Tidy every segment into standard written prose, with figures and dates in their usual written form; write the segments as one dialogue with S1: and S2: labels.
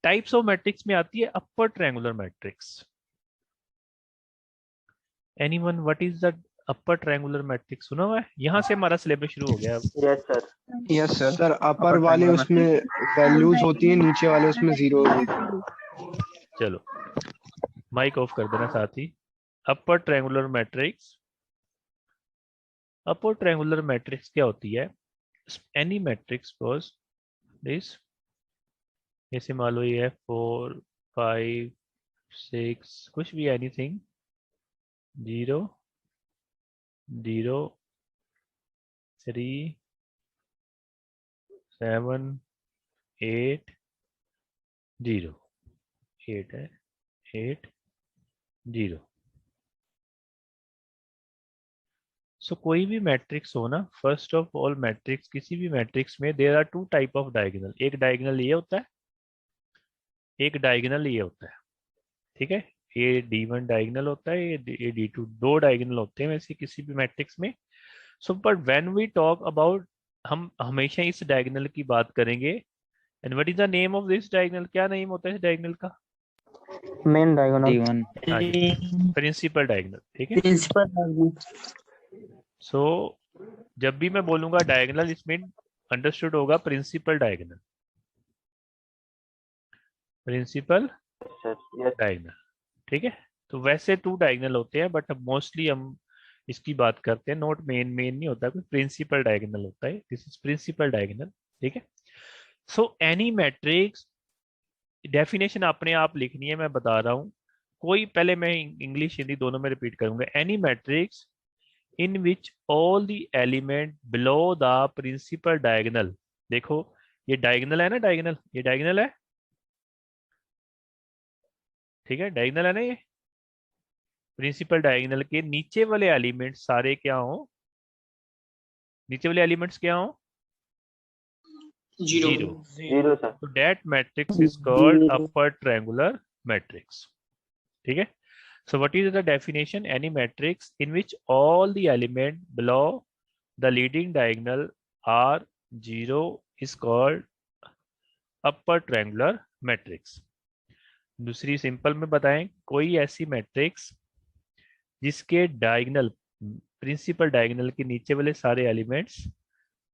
S1: Types of matrix में आती है upper triangular matrix. Anyone what is the upper triangular matrix? सुना हुआ है? यहाँ से हमारा सिलेबस शुरू हो गया।
S2: Yes sir.
S3: यस सर अपर वाले उसमें वैल्यूज होती है, नीचे वाले उसमें जीरो।
S1: चलो माइक ऑफ कर देना साथ ही। Upper triangular matrix, upper triangular matrix क्या होती है? एनी मैट्रिक्स सपोज दिस, जैसे मान लो ये है 4 5 6 कुछ भी, एनीथिंग 0 0 3 7 8 0, 8 है 8 0। सो कोई भी मैट्रिक्स हो ना, फर्स्ट ऑफ ऑल मैट्रिक्स, किसी भी मैट्रिक्स में there are two type of diagonal. एक डायगोनल ये होता है, एक डायगोनल ये होता है, ठीक है। ये D1 डायगोनल होता है, ये D2, दो डायगोनल होते हैं वैसे किसी भी मैट्रिक्स में। So but when we talk about, हम हमेशा इस डायगोनल की बात करेंगे। And what is the name of this diagonal? क्या नेम होता है इस डायगोनल का?
S2: Main diagonal.
S4: D1
S1: principal diagonal, ठीक है।
S2: Principal diagonal.
S1: सो जब भी मैं बोलूंगा डायगोनल, इसमें अंडरस्टूड होगा प्रिंसिपल डायगोनल, प्रिंसिपल डायगोनल, ठीक है। तो वैसे टू डायगोनल होते हैं, बट मोस्टली हम इसकी बात करते हैं, नोट मेन नहीं होता, कोई प्रिंसिपल डायगोनल होता है। दिस इज प्रिंसिपल डायगोनल, ठीक है। सो एनी मैट्रिक्स, डेफिनेशन अपने आप लिखनी है, मैं बता रहा हूं। कोई, पहले मैं इंग्लिश हिंदी दोनों में रिपीट करूंगा। Any matrix in which all the element below the principal diagonal, देखो ये डायगोनल है ना, डायगोनल, ये डायगोनल है, ठीक है, डायगोनल है ना। ये प्रिंसिपल डायगोनल के नीचे वाले एलिमेंट्स सारे क्या हो? नीचे वाले एलिमेंट्स क्या हो?
S2: जीरो।
S1: जीरो।
S2: Zero sir.
S1: तो that matrix is called upper triangular matrix, ठीक है। So what is the definition? Any matrix in which all the element below the leading diagonal are zero is called upper triangular matrix. दूसरी simple में बताएं, कोई ऐसी matrix जिसके diagonal, principal diagonal के नीचे वाले सारे एलिमेंट्स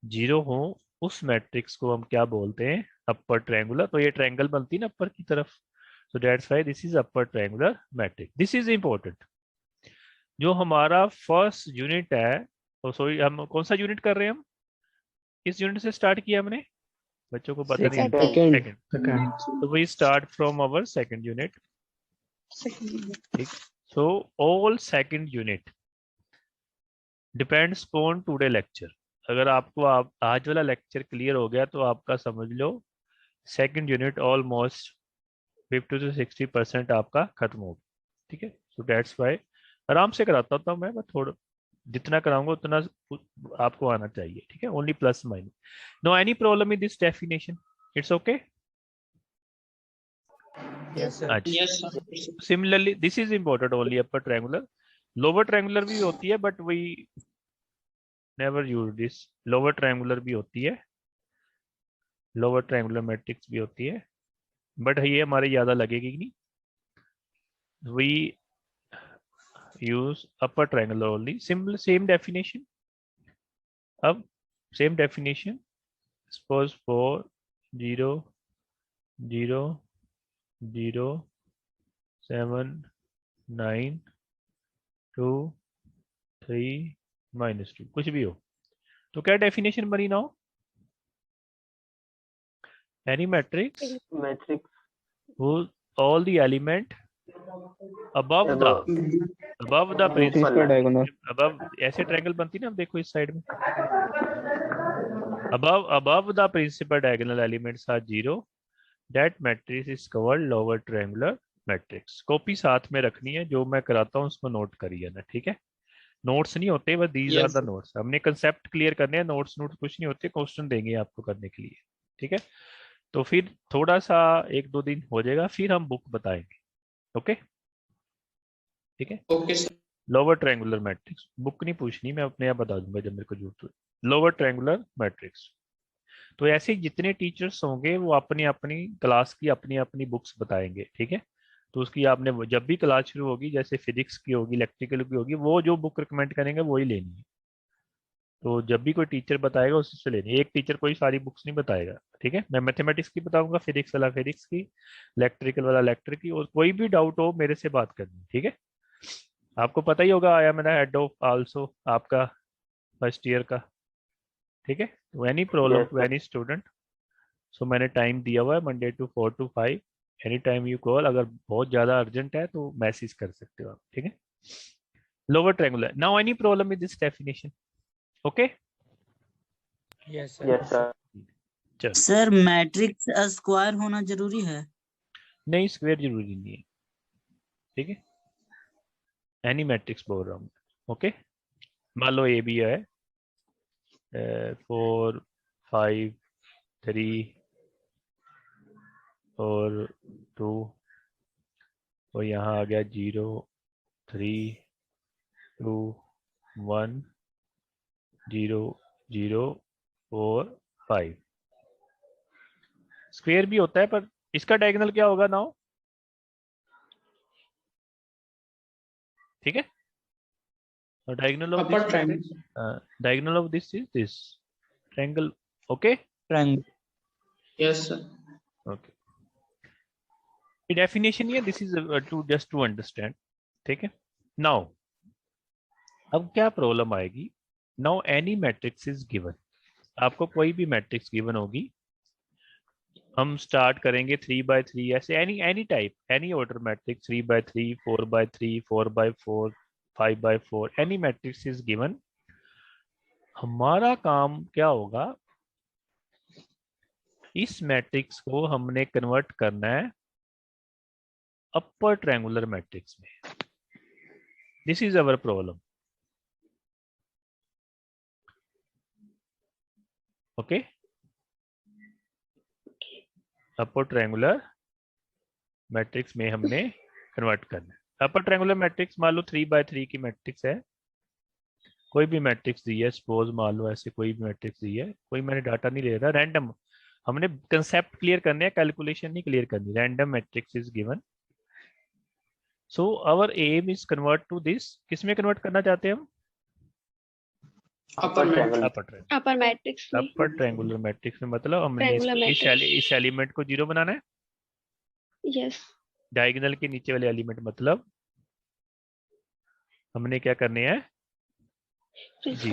S1: जीरो हों, उस मैट्रिक्स को हम क्या बोलते हैं? Upper triangular. तो ये ट्रायंगल बनती है ना अपर की तरफ, so that's why this is upper triangular matrix. This is important. जो हमारा फर्स्ट यूनिट है, तो सॉरी हम कौन सा यूनिट कर रहे हैं? हम इस यूनिट से स्टार्ट किया हमने, बच्चों को पता नहीं। सेकंड। तो we start from our second unit, ठीक। So all second unit depends on today lecture. अगर आपको आज वाला लेक्चर क्लियर हो गया, तो आपका समझ लो सेकंड यूनिट ऑलमोस्ट 50 से 60% आपका खत्म हो गया, ठीक है। सो दैट्स वाई आराम से कराता था मैं थोड़ा, जितना कराऊंगा उतना आपको आना चाहिए, ठीक है। Only plus minus, no any problem in this definition, it's okay. Similarly this is important only upper triangular. Lower triangular भी होती है, but we never use this. Lower triangular भी होती है, लोअर ट्रायंगुलर मैट्रिक्स भी होती है, बट ये हमारे ज्यादा लगेगी नहीं। We use upper triangular only. Simple, same definition. अब same definition. Suppose 4 0 0 0 7 9 2 3 -2 कुछ भी हो, तो क्या डेफिनेशन बनी ना हो? Any matrix whose all the element above the principal diagonal, above, ऐसे ट्रायंगल बनती ना, देखो इस साइड में, above the principal diagonal elements are zero, that matrix is called lower triangular matrix. Copy साथ में रखनी है, जो मैं कराता हूँ उसको नोट करिए ना, ठीक है। नोट्स नहीं होते, बस दीज आर द नोट्स। हमने कंसेप्ट क्लियर करने हैं, नोट्स कुछ नहीं होते, क्वेश्चन देंगे आपको करने के लिए, ठीक है। तो फिर थोड़ा सा 1-2 दिन हो जाएगा, फिर हम बुक बताएंगे, ओके, ठीक है।
S2: Okay sir.
S1: Lower triangular matrix book नहीं पूछनी, मैं अपने आप बता दूंगा जब मेरे को जरूरत हो। लोअर ट्रायंगुलर मैट्रिक्स, तो ऐसे जितने टीचर्स होंगे वो अपनी अपनी क्लास की अपनी अपनी बुक्स बताएंगे, ठीक है। तो उसकी आपने जब भी क्लास शुरू होगी, जैसे फिजिक्स की होगी, इलेक्ट्रिकल की होगी, वो जो बुक रिकमेंड करेंगे वही लेनी है। तो जब भी कोई टीचर बताएगा उससे लेनी है, एक टीचर कोई सारी बुक्स नहीं बताएगा, ठीक है। मैं मैथमेटिक्स की बताऊंगा, फिजिक्स वाला फिजिक्स की, इलेक्ट्रिकल वाला इलेक्ट्रिक की, और कोई भी डाउट हो मेरे से बात करनी, ठीक है। आपको पता ही होगा, आया मेरा हेड ऑफ आल्सो आपका फर्स्ट ईयर का, ठीक है। तो any problem to any student, so मैंने टाइम दिया हुआ है Monday to 4 to 5, any time you call. अगर बहुत ज्यादा अर्जेंट है तो मैसेज कर सकते हो आप, ठीक है। Lower triangular, now any problem with this definition? Okay,
S4: yes sir.
S1: चलो।
S5: सर मैट्रिक्स स्क्वायर होना जरूरी है?
S1: नहीं, स्क्वायर जरूरी नहीं है, ठीक है। एनी मैट्रिक्स बोल रहा हूँ, ओके। मान लो ए बी है 4 5 3 और 2, और यहाँ आ गया 0 3 2 1 0 0 4 5। स्क्वायर भी होता है, पर इसका डायगोनल क्या होगा नाउ, ठीक है। Diagonal of
S4: upper
S1: this,
S4: triangle.
S1: Diagonal of this is this triangle, okay.
S5: Triangle.
S4: Yes sir.
S1: Okay, ये डेफिनेशन ही है, this is to just to understand, ठीक है। नाउ अब क्या प्रॉब्लम आएगी, now any matrix is given, आपको कोई भी मैट्रिक्स गिवन होगी, हम स्टार्ट करेंगे 3 by 3, ऐसे any any type, any order matrix 3 by 3, 4 by 3, 4 by 4, 5 by 4, any matrix is given. हमारा काम क्या होगा, इस मैट्रिक्स को हमने कन्वर्ट करना है अपर ट्रायंगुलर मैट्रिक्स में। This is our problem, okay. Upper triangular matrix में हमने कन्वर्ट करना है। अपर ट्रायंगुलर मैट्रिक्स मान लो 3 by 3 की मैट्रिक्स है, कोई भी मैट्रिक्स दी है, सपोज मान लो ऐसे कोई भी मैट्रिक्स दी है, कोई मैंने डाटा नहीं ले रहा, रैंडम, हमने कंसेप्ट क्लियर करने हैं, कैलकुलेशन नहीं क्लियर करनी। Random matrix is given, so our M is convert to this, किसमें कन्वर्ट करना चाहते हैं हम,
S4: अपर मैट्रिक्स।
S6: अपर मैट्रिक्स में,
S1: अपर ट्रायंगुलर मैट्रिक्स में, मतलब हमने
S6: ट्रायंगुलर मैट्रिक्स।
S1: इस एलिमेंट को 0 बनाना है,
S6: यस,
S1: डायगोनल के नीचे वाले एलिमेंट, मतलब हमने क्या करने हैं, जी।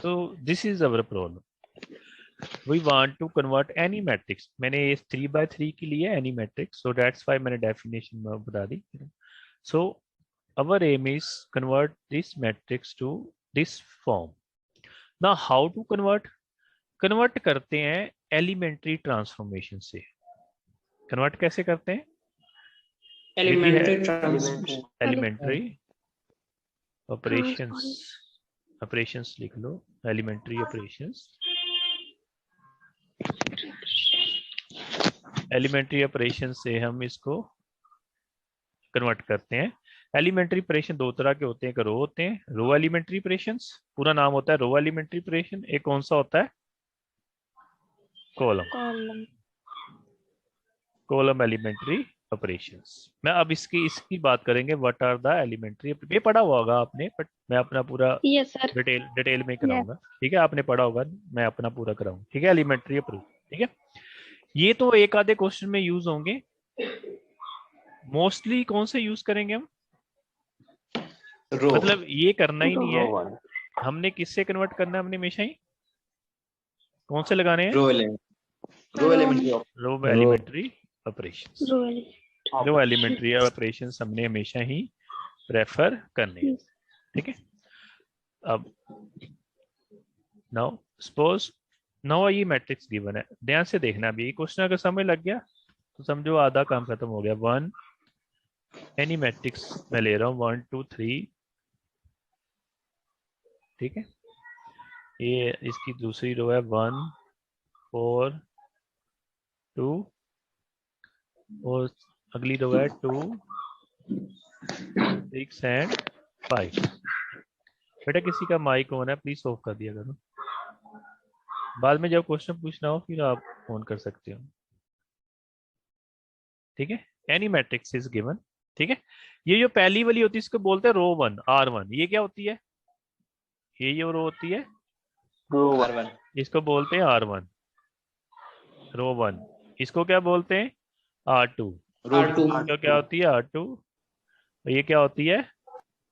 S1: तो this is our problem, we want to convert any matrix. मैंने ये 3 by 3 के लिए any matrix, so that's why मैंने डेफिनेशन में बता दी। So our aim is convert this matrix to this form. Now how to convert, convert करते हैं एलिमेंट्री ट्रांसफॉर्मेशन से। कन्वर्ट कैसे करते हैं,
S4: elementary transformation.
S1: Elementary operations, operations लिख लो, एलिमेंट्री ऑपरेशंस, एलिमेंट्री ऑपरेशन से हम इसको कन्वर्ट करते हैं। एलिमेंट्री ऑपरेशन दो तरह के होते हैं, एक रो होते हैं, रो एलिमेंट्री ऑपरेशंस, पूरा नाम होता है रो एलिमेंट्री ऑपरेशन। एक कौन सा होता है, कॉलम, कॉलम एलिमेंट्री ऑपरेशंस। मैं अब इसकी बात करेंगे, व्हाट आर द एलिमेंट्री, ये पढ़ा हुआ होगा आपने, बट मैं अपना पूरा
S6: यस सर,
S1: डिटेल में कराऊंगा, ठीक है। आपने पढ़ा होगा, मैं अपना पूरा कराऊंगा, ठीक है। एलिमेंट्री ऑपरेशन, ठीक है। ये तो एक आधे क्वेश्चन में यूज होंगे, मोस्टली कौन से यूज करेंगे हम, मतलब ये करना ही नहीं है, हमने किससे कन्वर्ट करना है, हमने हमेशा ही कौन से लगाने हैं, रो एलिमेंट्री ऑपरेशंस, रो एलिमेंट्री ऑपरेशंस हमने हमेशा ही प्रेफर करने हैं, ठीक है। अब नाउ सपोज, नाउ ये मैट्रिक्स गिवन है, ध्यान से देखना, भी क्वेश्चन अगर समझ लग गया तो समझो आधा काम खत्म हो गया। 1 एनी मैट्रिक्स मैं ले रहा हूँ 1 2 3, ठीक है। ये इसकी दूसरी रो है 1 4 2, और अगली रो है 2 6 एंड 5। बेटा किसी का माइक ऑन है, प्लीज ऑफ कर दिया करो। बाद में जब क्वेश्चन पूछना हो फिर आप फोन कर सकते हो। ठीक है, एनी मैट्रिक्स इज गिवन। ठीक है, ये जो पहली वाली होती है इसको बोलते हैं रो वन, R1। ये क्या होती है? ये जो रो होती है
S2: R1
S1: इसको बोलते हैं R1, रो वन। इसको क्या बोलते हैं? R2।
S4: R2
S1: इसको क्या होती है? R2। ये क्या होती है?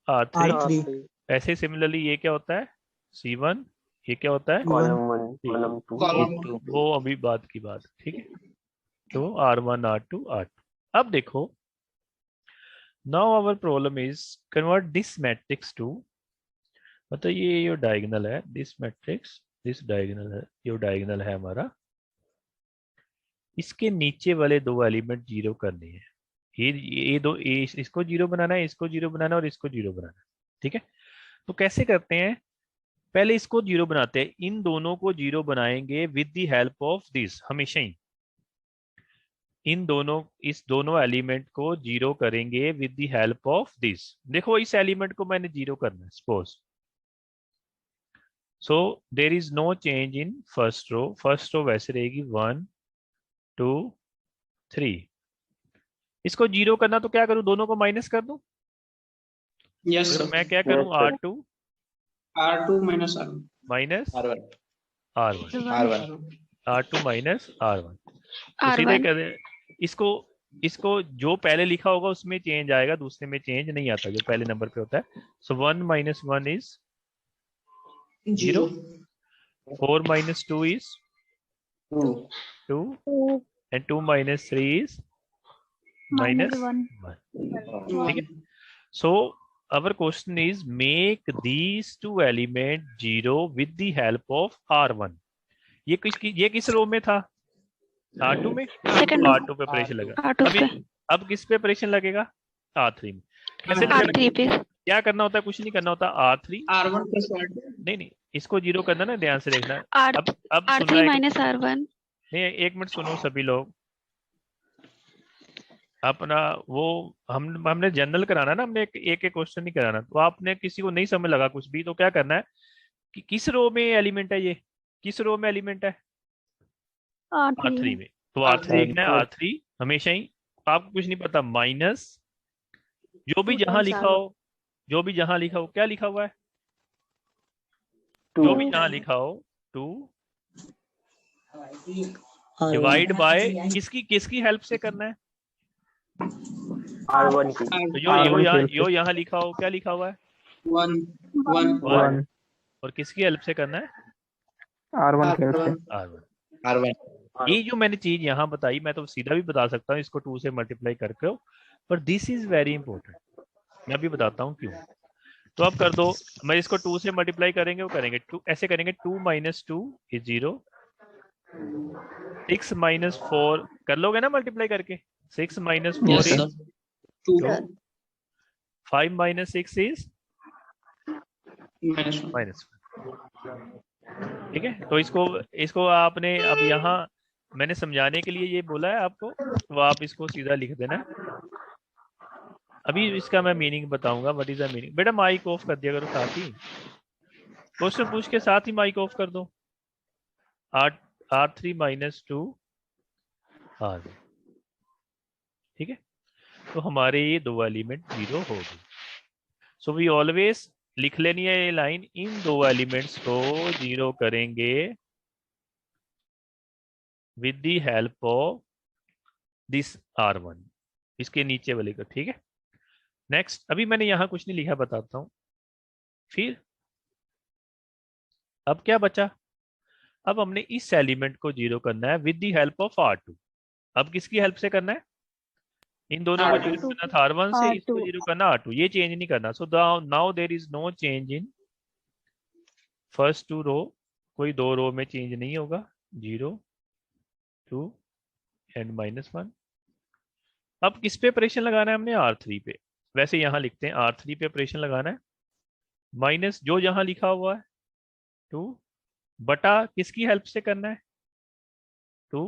S1: R3।
S5: R3
S1: ऐसे सिमिलरली ये क्या होता है? C1। ये क्या होता है?
S2: कॉलम 1
S1: ठीक।
S2: कॉलम 2
S4: कॉलम
S1: वो अभी बात की बात। ठीक है, तो R1 R2 R2। अब देखो, now our problem is convert this matrix to, मतलब ये जो डायगोनल है दिस मैट्रिक्स, दिस डायगोनल है, जो डायगोनल है हमारा, इसके नीचे वाले दो एलिमेंट जीरो करने हैं। ये दो, इसको जीरो बनाना है, इसको जीरो बनाना है और इसको जीरो बनाना है। ठीक है, तो कैसे करते हैं? पहले इसको जीरो बनाते हैं, इन दोनों को जीरो बनाएंगे with the help of this. हमेशा ही इन दोनों, इस दोनों एलिमेंट को जीरो करेंगे with the help of this. देखो इस एलिमेंट को मैंने जीरो करना है suppose, so there is no change in first row. First row वैसे रहेगी 1 2 3। इसको जीरो करना तो क्या करूं? दोनों को माइनस कर दूं।
S4: यस
S1: तो
S4: सर
S1: मैं क्या करूं?
S2: Yes, sir.
S1: R2
S4: R2 minus R1
S1: minus
S2: R1
S1: R1,
S2: R1
S1: R2 minus R1। तो सीधे
S6: R1
S1: कर दे इसको। इसको जो पहले लिखा होगा उसमें चेंज आएगा, दूसरे में चेंज नहीं आता जो पहले नंबर पे होता है। सो 1 minus 1 is 0, 4 minus 2 is
S2: 2
S1: 2, and 2 minus 3 is minus 1.
S4: 1
S1: ठीक है, so our question is make these two element 0 with the help of R1। ये किस रो में था? R2 में।
S6: सेकंड
S1: R2 पे प्रेशर लगा।
S6: R2
S1: अभी
S6: पे
S1: अब किस पे प्रेशर लगेगा? R3 में। कैसे लगेगा?
S6: R3 पे
S1: क्या करना होता है? कुछ नहीं करना होता। R3
S4: R1 plus R2
S1: नहीं, इसको जीरो करना ना, ध्यान से देखना।
S6: R
S1: अब सुनना
S6: R3
S1: है
S6: माइनस R1।
S1: नहीं, एक मिनट सुनो सभी लोग। अपना वो हमने जनरल कराना ना, हमने एक क्वेश्चन नहीं कराना। तो आपने किसी को नहीं समझ लगा कुछ भी तो क्या करना है कि किस रो में एलिमेंट है, ये किस रो में एलिमेंट है? R3 में। तो R3 लिखना है। R3 हमेशा ही, आपको कुछ नहीं पता, माइनस जो भी जहां लिखा हो, जो भी जहां लिखा हो, क्या लिखा हुआ है? जो भी जहां लिखा हो 2 डिवाइड बाय किसकी हेल्प से करना है?
S2: R1 की
S1: तो जो यहाँ लिखा हो, क्या लिखा हुआ है?
S4: 1
S1: 1। और किसकी हेल्प से करना है?
S2: R1 की हेल्प से
S1: R1। ये जो मैंने चीज यहाँ बताई, मैं तो सीधा भी बता सकता हूँ इसको 2 से मल्टीप्लाई करके, पर दिस इज वेरी इंपॉर्टेंट। मैं अभी बताता हूँ क्यों। तो अब कर दो, मैं इसको 2 से मल्टीप्लाई करेंगे, वो करेंगे 2, ऐसे करेंगे 2 माइनस 2 इज 0, 6 माइनस 4 कर लोगे ना मल्टीप्लाई करके? 6 minus 4
S4: yes
S1: is
S4: sir 2
S1: 2, 5 minus 6 is
S4: minus 1
S1: minus. ठीक है, तो इसको आपने अब यहाँ मैंने समझाने के लिए ये बोला है आपको, तो आप इसको सीधा लिख देना। अभी इसका मैं मीनिंग बताऊंगा, व्हाट इज द मीनिंग। बेटा माइक ऑफ कर दिया करो, साथ ही क्वेश्चन पूछ के साथ ही माइक ऑफ कर दो। R3 minus 2 R1। ठीक है, तो हमारे ये दो एलिमेंट 0 हो गए। सो वी ऑलवेज लिख लेनी है ये लाइन, इन दो एलिमेंट्स को 0 करेंगे with the help of this R1, इसके नीचे वाले का। ठीक है, नेक्स्ट। अभी मैंने यहां कुछ नहीं लिखा, बताता हूं फिर। अब क्या बचा? अब हमने इस एलिमेंट को 0 करना है with the help of R2। अब किसकी हेल्प से करना है? इन दोनों को
S4: R2
S1: जीरो करना था R1 से, इसको जीरो करना R2। ये चेंज नहीं करना। So now there is no change in first 2 row. कोई 2 रो में चेंज नहीं होगा। 0 2 एंड -1। अब किस पे ऑपरेशन लगाना है हमने? R3 पे। वैसे यहां लिखते हैं R3 पे ऑपरेशन लगाना है, माइनस जो यहां लिखा हुआ है 2 बटा किसकी हेल्प से करना है? 2,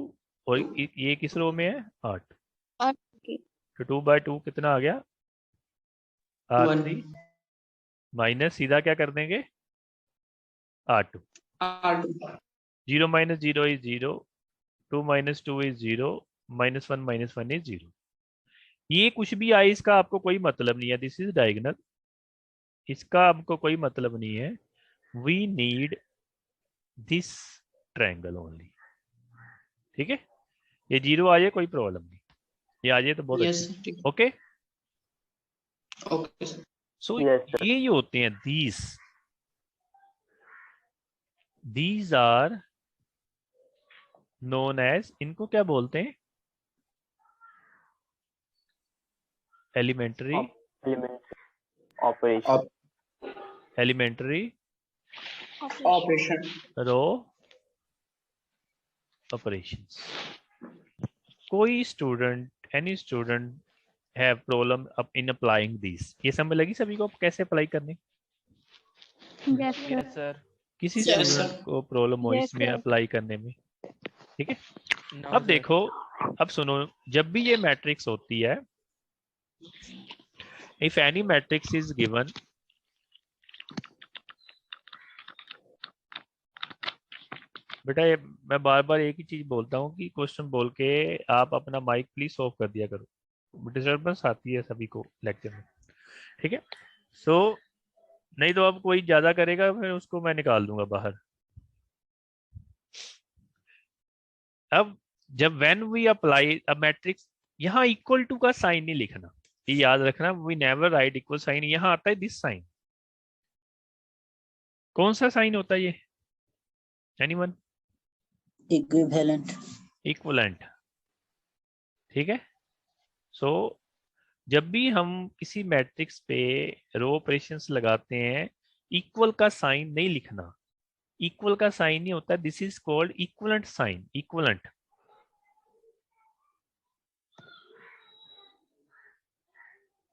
S1: और ये किस रो में है? 8। तो 2/2 कितना आ गया? R3 माइनस सीधा क्या कर देंगे? R2।
S4: R2
S1: 0 minus 0 is 0, 2 minus 2 is 0, minus 1 is 0. ये कुछ भी आए इसका आपको कोई मतलब नहीं है, दिस इज डायगोनल, इसका आपको कोई मतलब नहीं है. We need this triangle only. ठीक है, ये 0 आ जाए कोई प्रॉब्लम नहीं, ये आ जाए तो बहुत
S4: यस
S1: अच्छा.
S4: ठीक
S1: okay,
S4: okay sir
S1: so
S2: Yes, sir.
S1: ये होते हैं these are known as, इनको क्या बोलते हैं? Elementary
S2: Elementary operation.
S1: elementary
S4: operation
S1: row operations. कोई student, any student have problem in applying these? ये समझ लगी सभी को कैसे अप्लाई करने?
S6: Yes, sir.
S1: किसी
S4: Yes, sir.
S1: स्टूडेंट को प्रॉब्लम हो
S6: Yes,
S1: इसमें
S6: sir.
S1: अप्लाई करने में? ठीक है, अब देखो, अब सुनो, जब भी ये मैट्रिक्स होती है, if any matrix is given, बेटा ये मैं बार बार एक ही चीज बोलता हूँ कि क्वेश्चन बोल के आप अपना माइक प्लीज ऑफ कर दिया करो, डिस्टर्बेंस आती है सभी को लेक्चर में. ठीक है, सो नहीं तो अब कोई ज्यादा करेगा फिर उसको मैं निकाल दूंगा बाहर. अब जब when we apply a matrix, यहाँ इक्वल टू का साइन नहीं लिखना, ये याद रखना. We never write equal sign, यहाँ आता है दिस साइन. कौन सा साइन होता है ये? एनीवन?
S5: इक्विवेलेंट.
S1: इक्वलेंट. ठीक है, सो जब भी हम किसी मैट्रिक्स पे रो ऑपरेशंस लगाते हैं, इक्वल का साइन नहीं लिखना. इक्वल का साइन नहीं होता, this is called equivalent sign. Equivalent,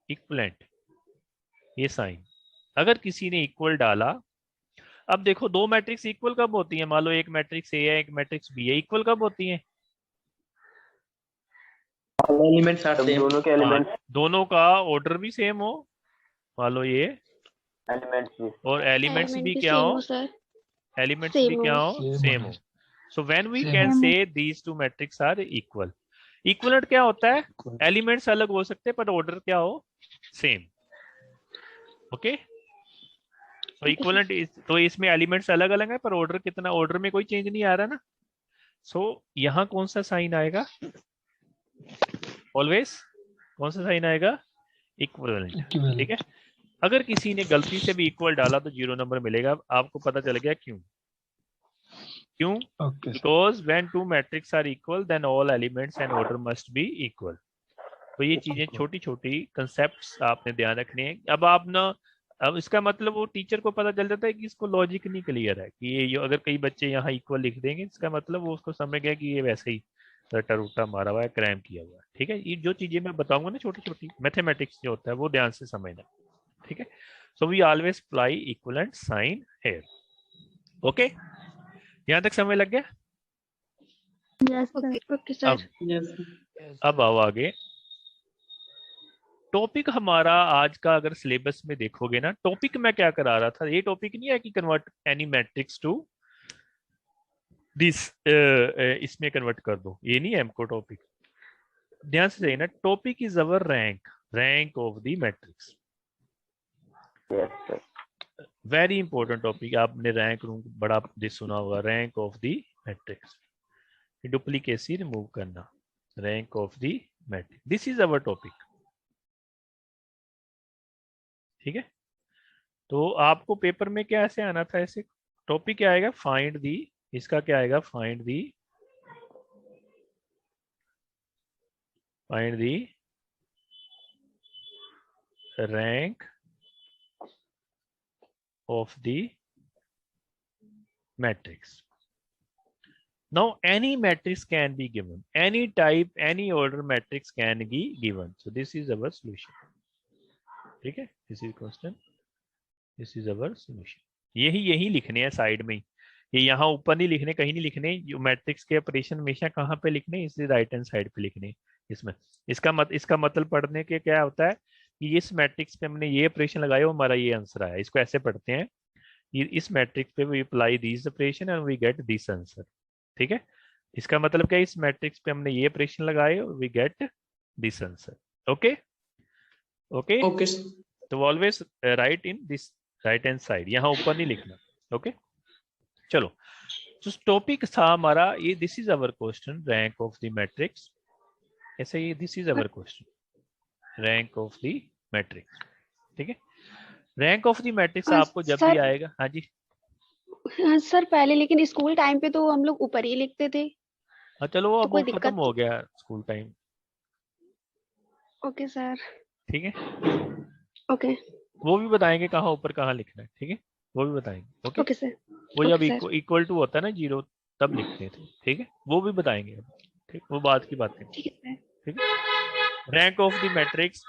S1: equivalent ये साइन. अगर किसी ने इक्वल डाला, अब देखो दो मैट्रिक्स इक्वल कब होती है? मान लो एक मैट्रिक्स ए है, एक मैट्रिक्स बी है, इक्वल कब होती है?
S4: एलिमेंट्स आर
S2: जब
S4: सेम
S2: दोनों के एलिमेंट्स
S1: दोनों का ऑर्डर भी सेम हो, मान लो ये,
S2: एलिमेंट्स भी
S1: और एलिमेंट्स
S6: Element
S1: भी
S6: भी
S1: क्या
S6: same
S1: हो,
S6: हो sir.
S1: एलिमेंट्स
S6: Same
S1: भी
S6: हो.
S1: क्या हो, सेम हो. So when we can say these two matrix are equal. Equivalent क्या होता है? एलिमेंट्स अलग हो सकते हैं पर ऑर्डर क्या हो, सेम. ओके, तो इक्वलेंट तो इसमें एलिमेंट्स अलग अलग है पर ऑर्डर कितना, ऑर्डर में कोई चेंज नहीं आ रहा ना. सो यहाँ कौन सा साइन आएगा? ऑलवेज कौन सा साइन आएगा? इक्वलेंट. ठीक है, अगर किसी ने गलती से भी इक्वल डाला तो 0 नंबर मिलेगा. आपको पता चल गया क्यों? क्यों? Because when two matrix are equal then all elements and order must be equal. तो ये चीजें छोटी छोटी कंसेप्ट्स आपने ध्यान रखने हैं. अब आप ना, अब इसका मतलब वो टीचर को पता चल जाता है कि इसको लॉजिक नहीं क्लियर है कि ये अगर कई बच्चे यहाँ इक्वल लिख देंगे, इसका मतलब वो उसको समझ गया कि ये वैसे ही रटा रूटा मारा हुआ है, क्रैम किया हुआ है. ठीक है, ये जो चीजें मैं बताऊंगा ना छोटी छोटी मैथमेटिक्स जो होता है वो ध्यान से समझना. ठीक है, so we always apply equivalent sign here. Okay, यहाँ तक समझ लग गया?
S6: Yes, sir. Okay, sir.
S1: अब आओ आगे. टॉपिक हमारा आज का अगर सिलेबस में देखोगे ना, टॉपिक मैं क्या करा रहा था, ये टॉपिक नहीं है कि convert any matrix to this, इसमें कन्वर्ट कर दो, ये नहीं है हमको टॉपिक. ध्यान से ना, topic is our rank of the matrix.
S2: Yes sir.
S1: Very important topic. आपने रैंक रूम बड़ा सुना होगा, rank of the matrix, duplicacy remove करना, rank of the matrix, this is our topic. ठीक है, तो आपको पेपर में क्या ऐसे आना था, ऐसे टॉपिक क्या आएगा, फाइंड दी, इसका क्या आएगा, find the rank of the matrix. Now any matrix can be given, any type, any order matrix can be given. So this is our solution. ठीक है, this is question, this is our solution. यही लिखने हैं side में ही, ये यहाँ ऊपर नहीं लिखने, कहीं नहीं लिखने. जो मैट्रिक्स के ऑपरेशन हमेशा कहाँ पे लिखने, इस राइट हैंड साइड पे लिखने. इसमें इसका मतलब पढ़ने के क्या होता है कि इस मैट्रिक्स पे हमने ये ऑपरेशन लगाया, हमारा ये आंसर आया. इसको ऐसे पढ़ते हैं इस मैट्रिक्स पे we apply this operation and we get this answer. ठीक है, इसका मतलब क्या है, इस मैट्रिक्स पे हमने ये ऑपरेशन लगाए और we get this answer. Okay okay,
S4: okay
S1: तो always write in this right hand side, यहाँ ऊपर नहीं लिखना। ओके चलो, तो टॉपिक था हमारा ये, this is our question rank of the matrix. ऐसे ही this is our question rank of the matrix. ठीक है, रैंक ऑफ द मैट्रिक्स आपको जब भी आएगा। हाँ जी
S6: सर पहले लेकिन स्कूल टाइम पे तो हम लोग ऊपर ही लिखते थे।
S1: हाँ, चलो वो
S6: तो
S1: अब
S6: कोई
S1: वो खत्म
S6: दिक्कत?
S1: हो गया स्कूल टाइम।
S6: Okay sir.
S1: ठीक है,
S6: ओके
S1: वो भी बताएंगे कहाँ ऊपर कहाँ लिखना है। ठीक है, वो भी बताएंगे। Okay,
S6: okay sir.
S1: वो जब
S6: ओके सर।
S1: इक्वल टू होता है ना 0 तब लिखते थे। ठीक है, वो भी बताएंगे अब। ठीक, वो बात की बात है।
S6: ठीक है सर।
S1: ठीक है, रैंक ऑफ द मैट्रिक्स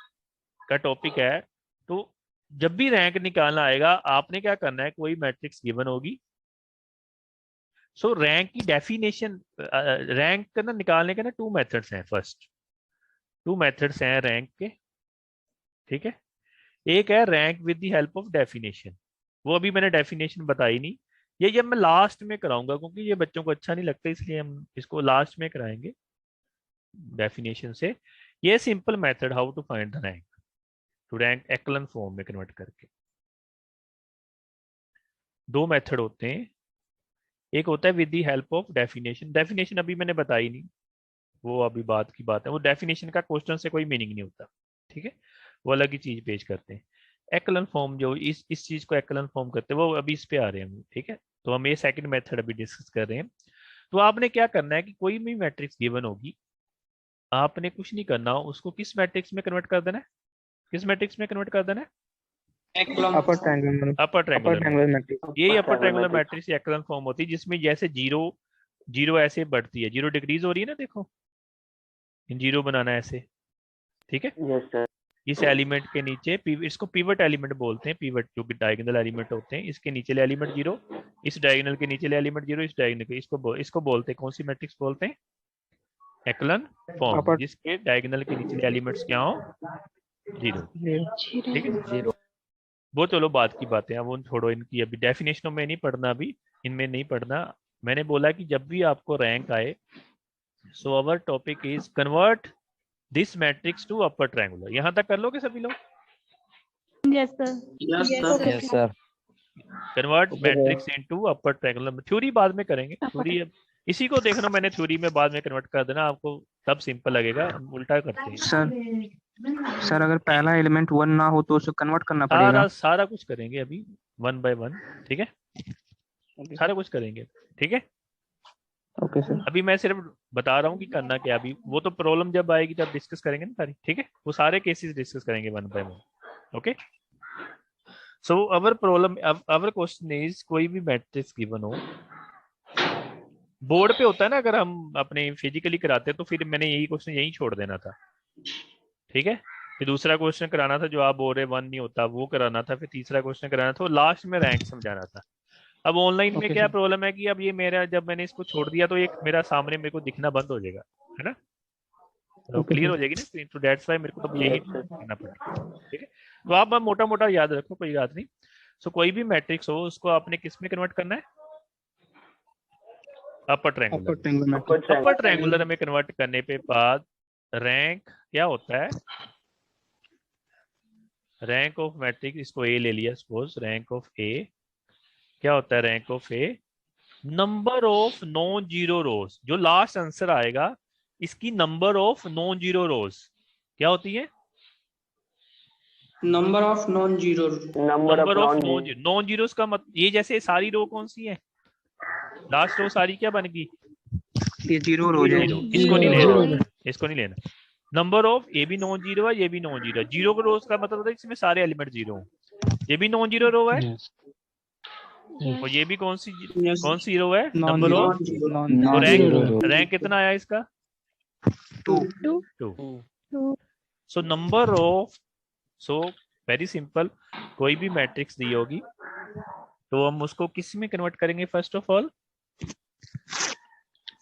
S1: का टॉपिक है। तो जब भी रैंक निकालना आएगा आपने क्या करना है, कोई मैट्रिक्स गिवन होगी। सो रैंक की डेफिनेशन, रैंक का ना निकालने के ना 2 मेथड्स हैं। फर्स्ट 2 मेथड्स हैं रैंक के। ठीक है, एक है rank with the help of definition, वो अभी मैंने डेफिनेशन बताई नहीं, ये जब मैं लास्ट में कराऊंगा क्योंकि ये बच्चों को अच्छा नहीं लगता, इसलिए हम इसको लास्ट में कराएंगे डेफिनेशन से। ये simple method how to find the rank, to rank echelon form में कन्वर्ट करके। 2 मेथड होते हैं, एक होता है with the help of definition. Definition अभी मैंने बताई नहीं, वो अभी बात की बात है, वो डेफिनेशन का क्वेश्चन से कोई मीनिंग नहीं होता। ठीक है, वो अलग ही चीज पेश करते हैं। एक्लन फॉर्म जो इस चीज को एक्लन फॉर्म करते हैं वो अभी इस पे आ रहे हैं हम। ठीक है, तो हम ये सेकंड मेथड अभी डिस्कस कर रहे हैं। तो आपने क्या करना है कि कोई भी मैट्रिक्स गिवन होगी, आपने कुछ नहीं करना, उसको किस मैट्रिक्स में कन्वर्ट कर देना है, किस मैट्रिक्स में कन्वर्ट कर देना है,
S3: upper triangular
S1: upper triangular
S3: matrix.
S1: यही upper triangular
S2: matrix.
S1: Matrix echelon form होती है, जिसमें जैसे जीरो जीरो ऐसे बढ़ती है, जीरो डिक्रीज हो रही है ना, देखो इन जीरो बनाना है ऐसे। ठीक है,
S2: यस सर।
S1: इस एलिमेंट के नीचे इसको पिवट एलिमेंट बोलते हैं, पिवट जो कि डायगोनल एलिमेंट होते हैं, इसके नीचे एलिमेंट जीरो, इस डायगोनल के नीचे एलिमेंट जीरो, इस डायगोनल के, इसको बोलते हैं, कौन सी मैट्रिक्स बोलते हैं, एक्लन फॉर्म, जिसके डायगोनल के नीचे एलिमेंट्स क्या हो, जीरो। ठीक है,
S2: जीरो।
S1: वो चलो बात की बातें हैं, वो छोड़ो, इनकी अभी डेफिनेशनों में नहीं पढ़ना, अभी इनमें नहीं पढ़ना। मैंने बोला कि जब भी आपको रैंक आए, so our topic is convert this matrix to upper triangular. यहां तक कर लोगे सभी लोग,
S6: yes sir.
S2: Yes sir.
S1: Convert matrix into upper triangular. Theory बाद में करेंगे, थ्योरी अब इसी को देखना, मैंने थ्योरी में बाद में कन्वर्ट कर देना, आपको तब सिंपल लगेगा, हम उल्टा करते हैं।
S3: सर अगर पहला एलिमेंट 1 ना हो तो उसे कन्वर्ट करना पड़ेगा।
S1: सारा कुछ करेंगे अभी 1 by 1। ठीक है, सारा कुछ करेंगे। ठीक है,
S3: ओके सर।
S1: अभी मैं सिर्फ बता रहा हूँ कि करना क्या, अभी वो तो प्रॉब्लम जब आएगी तब डिस्कस करेंगे ना सारी। ठीक है, वो सारे केसेस डिस्कस करेंगे 1 by 1। Okay, so our problem, our question is, कोई भी मैट्रिक्स गिवन हो, बोर्ड पे होता है ना, अगर हम अपने फिजिकली कराते तो फिर मैंने यही क्वेश्चन यही छोड़ देना था। ठीक है, फिर दूसरा क्वेश्चन कराना था जो आप बोल रहे 1 नहीं होता, वो कराना था, फिर तीसरा क्वेश्चन कराना था, लास्ट में रैंक समझाना था। अब ऑनलाइन में क्या प्रॉब्लम है कि अब ये मेरा, जब मैंने इसको छोड़ दिया तो एक मेरा सामने मेरे को दिखना बंद हो जाएगा, है ना, तो क्लियर हो जाएगी ना स्क्रीन, तो दैट्स व्हाई मेरे को तो यही करना पड़ेगा। ठीक है, तो आप मोटा मोटा याद रखो, कोई बात नहीं। सो कोई भी मैट्रिक्स हो उसको आपने किस में कन्वर्ट करना है, अपर ट्रायंगुलर। अपर ट्रायंगुलर में कन्वर्ट करने पे बाद रैंक क्या होता है, रैंक ऑफ मैट्रिक्स, इसको ए ले लिया सपोज, रैंक ऑफ ए क्या होता है, rank of A number of non zero रोज, जो लास्ट आंसर आएगा इसकी नंबर ऑफ नॉन जीरो रोज क्या होती है,
S4: number of non zero.
S1: Number of non zeros का मतलब, ये जैसे सारी रो कौन सी है, लास्ट रो सारी क्या बन गई,
S3: ये जीरो रो जाए।
S1: इसको नहीं लेना, इसको नहीं लेना। नंबर ऑफ ये भी नॉन जीरो है, ये भी नॉन जीरो है। जीरो को रोज का मतलब होता है इसमें सारे एलिमेंट जीरो हैं, ये भी नॉन जीरो रो है और ये भी कौन सी रो है, नंबर ऑफ। रैंक कितना आया इसका, 2। So number of, so very simple, कोई भी मैट्रिक्स दी होगी तो हम उसको किस में कन्वर्ट करेंगे, first of all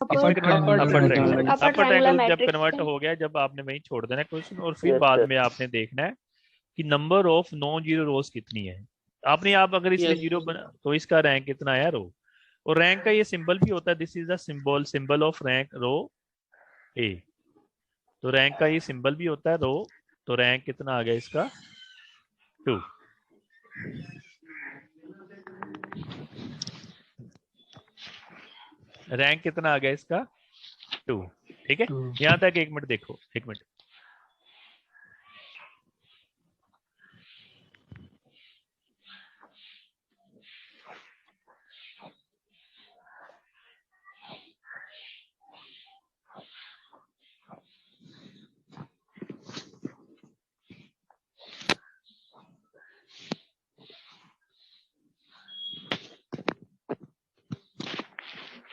S1: upper triangular. जब कन्वर्ट हो गया, जब आपने वही छोड़ देना क्वेश्चन, और फिर बाद में आपने देखना है कि नंबर ऑफ नॉन जीरो रोज कितनी है। आपने आप अगर इसमें
S4: Yes.
S1: 0 बना तो इसका रैंक कितना है रो, और रैंक का ये सिंबल भी होता है, this is the symbol of rank rho A. तो रैंक का ये सिंबल भी होता है रो, तो रैंक कितना आ गया इसका 2। रैंक कितना आ गया इसका 2। ठीक है, यहां तक 1 मिनट देखो, 1 मिनट।